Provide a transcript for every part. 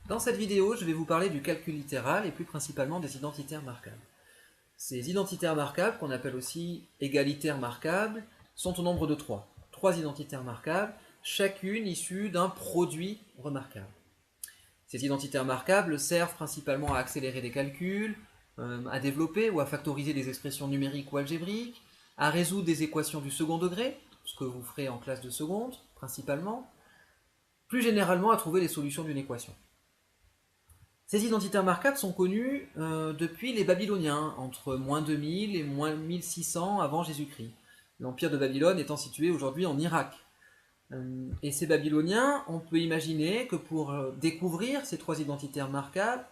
Dans cette vidéo, je vais vous parler du calcul littéral et plus principalement des identitaires marquables. Ces identitaires marquables, qu'on appelle aussi égalitaires marquables, sont au nombre de trois. Trois identitaires marquables, chacune issue d'un produit remarquable. Ces identitaires marquables servent principalement à accélérer des calculs, à développer ou à factoriser des expressions numériques ou algébriques, à résoudre des équations du second degré, ce que vous ferez en classe de seconde principalement, plus généralement à trouver les solutions d'une équation. Ces identitaires marquables sont connus depuis les Babyloniens, entre moins 2000 et moins 1600 avant Jésus-Christ. L'empire de Babylone étant situé aujourd'hui en Irak. Et ces Babyloniens, on peut imaginer que pour découvrir ces trois identitaires marquables,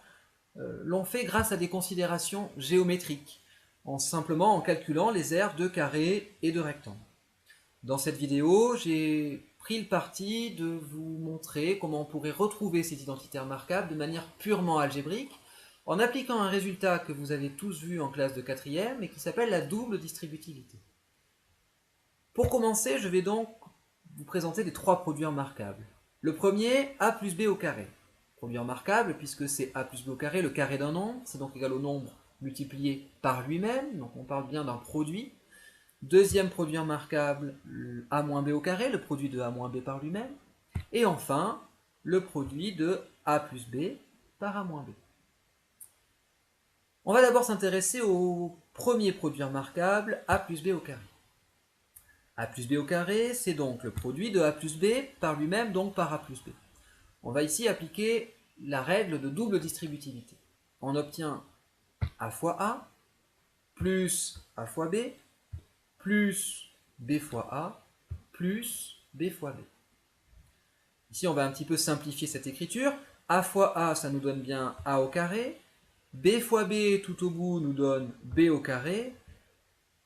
l'ont fait grâce à des considérations géométriques, simplement en calculant les aires de carrés et de rectangles. Dans cette vidéo, j'ai pris le parti de vous montrer comment on pourrait retrouver ces identitaires marquables de manière purement algébrique en appliquant un résultat que vous avez tous vu en classe de 4e et qui s'appelle la double distributivité. Pour commencer, je vais donc vous présenter les trois produits remarquables. Le premier, a plus b au carré. Produit remarquable puisque c'est a plus b au carré, le carré d'un nombre, c'est donc égal au nombre multiplié par lui-même, donc on parle bien d'un produit. Deuxième produit remarquable, a moins b au carré, le produit de a moins b par lui-même. Et enfin, le produit de a plus b par a moins b. On va d'abord s'intéresser au premier produit remarquable, a plus b au carré. A plus b au carré, c'est donc le produit de a plus b par lui-même, donc par a plus b. On va ici appliquer la règle de double distributivité. On obtient a fois a, plus a fois b, plus b fois a, plus b fois b. Ici, on va un petit peu simplifier cette écriture. A fois a, ça nous donne bien a au carré. B fois b tout au bout nous donne b au carré.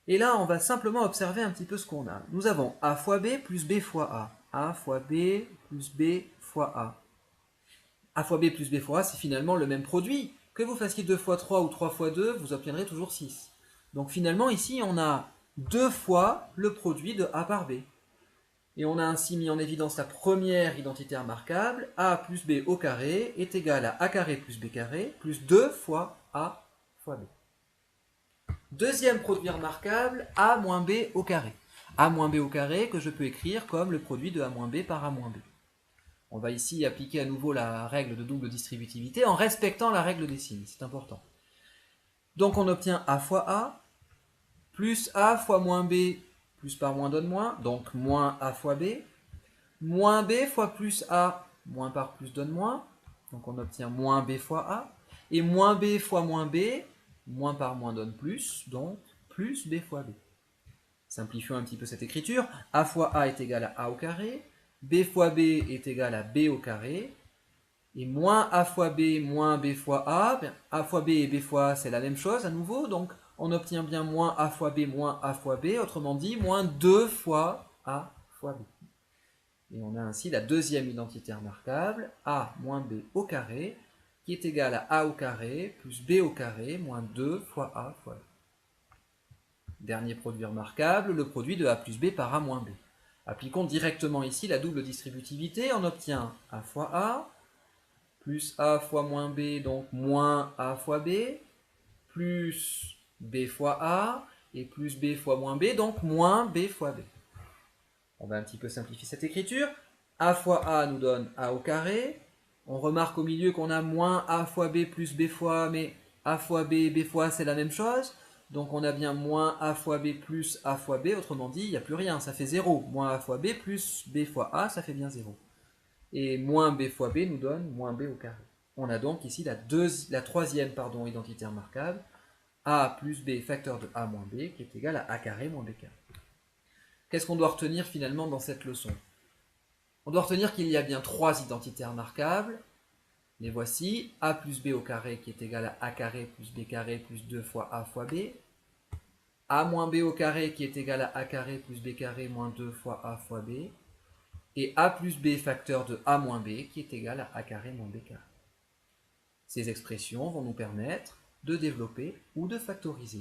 Et là, on va simplement observer un petit peu ce qu'on a. Nous avons a fois b plus b fois a. A fois b plus b fois a. A fois b plus b fois a, c'est finalement le même produit. Que vous fassiez 2 fois 3 ou 3 fois 2, vous obtiendrez toujours 6. Donc finalement, ici, on a 2 fois le produit de a par b. Et on a ainsi mis en évidence la première identité remarquable, a plus b au carré est égal à a carré plus b carré plus 2 fois a fois b. Deuxième produit remarquable, a moins b au carré. A moins b au carré que je peux écrire comme le produit de a moins b par a moins b. On va ici appliquer à nouveau la règle de double distributivité en respectant la règle des signes, c'est important. Donc on obtient a fois a, plus a fois moins b, plus par moins donne moins, donc moins a fois b, moins b fois plus a, moins par plus donne moins, donc on obtient moins b fois a, et moins b fois moins b, moins par moins donne plus, donc plus b fois b. Simplifions un petit peu cette écriture, a fois a est égal à a au carré, b fois b est égal à b au carré, et moins a fois b moins b fois a, a fois b et b fois a c'est la même chose à nouveau, donc on obtient bien moins a fois b moins a fois b, autrement dit moins 2 fois a fois b. Et on a ainsi la deuxième identité remarquable, a moins b au carré, qui est égal à a au carré plus b au carré moins 2 fois a fois b. Dernier produit remarquable, le produit de a plus b par a moins b. Appliquons directement ici la double distributivité, on obtient a fois a, plus a fois moins b, donc moins a fois b, plus b fois a, et plus b fois moins b, donc moins b fois b. On va un petit peu simplifier cette écriture. A fois a nous donne a au carré. On remarque au milieu qu'on a moins a fois b plus b fois a, mais a fois b et b fois a c'est la même chose. Donc on a bien moins a fois b plus a fois b, autrement dit, il n'y a plus rien, ça fait 0. Moins a fois b plus b fois a, ça fait bien 0. Et moins b fois b nous donne moins b au carré. On a donc ici la troisième identité remarquable, a plus b facteur de a moins b, qui est égal à a carré moins b carré. Qu'est-ce qu'on doit retenir finalement dans cette leçon? On doit retenir qu'il y a bien trois identités remarquables. Les voici, a plus b au carré qui est égal à a carré plus b carré plus 2 fois a fois b, a moins b au carré qui est égal à a carré plus b carré moins 2 fois a fois b, et a plus b facteur de a moins b qui est égal à a carré moins b carré. Ces expressions vont nous permettre de développer ou de factoriser